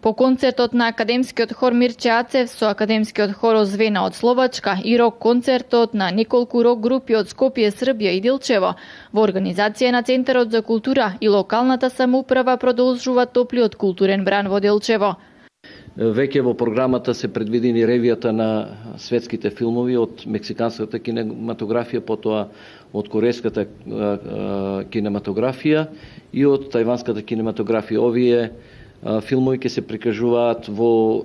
По концертот на академскиот хор Мирче Ацев со академскиот хор Озвена од Словачка и рок концертот на неколку рок групи од Скопје, Србија и Делчево во организација на Центарот за култура и локалната самоуправа продолжува топлиот културен бран во Делчево. Веќе во програмата се предвидени ревијата на светските филмови од мексиканската кинематографија, потоа од корејската кинематографија и од тајванската кинематографија. Овие филмови ќе се прикажуваат во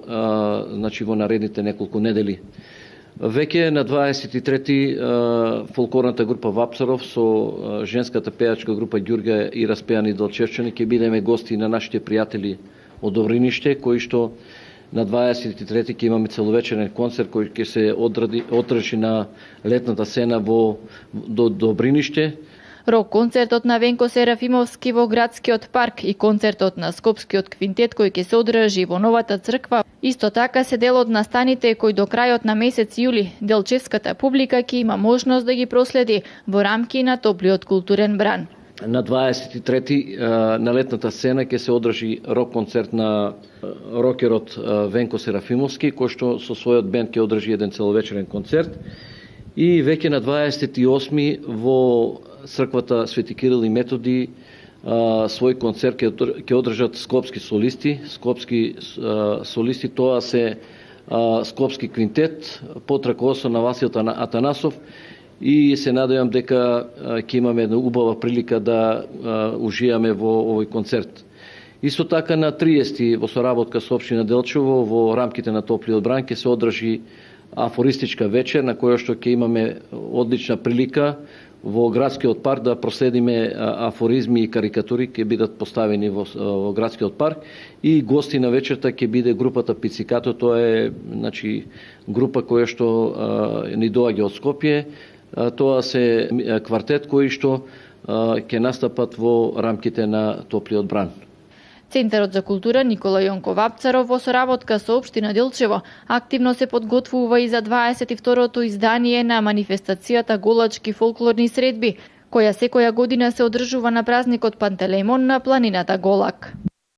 наредните неколку недели. Веќе на 23-ти фолклорната група Вапцаров со женската пејачка група Ѓурѓа и Распеани Долчевчани ќе бидеме гости на нашите пријатели од Добриниште, кои што на 23-ти ќе имаме целовечерен концерт кој ќе се одржи на летната сцена во Добриниште. Рок концертот на Венко Серафимовски во градскиот парк и концертот на Скопскиот квинтет кој ќе се одржи во новата црква исто така се дел од настаните кои до крајот на месец јули делчевската публика ќе има можност да ги проследи во рамки на топлиот културен бран. На 23-ти на летната сцена ќе се одржи рок концерт на рокерот Венко Серафимовски, кој што со својот бенд ќе одржи еден целовечерен концерт. И веќе на 28-ми во црквата Свети Кирил и Методи свој концерт ќе одржат скопски солисти. Скопски солисти тоа се Скопски квинтет под раководство на Васил Атанасов. И се надевам дека ќе имаме една убава прилика да уживаме во овој концерт. Исто така на 30-ти во соработка со општина Делчево во рамките на топлиот бран ќе се одржи афористичка вечер на која што ќе имаме одлична прилика во градскиот парк да проследиме афоризми и карикатури ќе бидат поставени во градскиот парк и гости на вечерта ќе биде групата Пицикато, тоа е група која што ни доаѓа од Скопје. Тоа се квартет кои што ќе настапат во рамките на топлиот бран. Центарот за култура Никола Јонко Вапцаров во соработка со општина Делчево активно се подготвува и за 22-то издание на манифестацијата Голачки фолклорни средби, која секоја година се одржува на празникот Пантелеймон на планината Голак.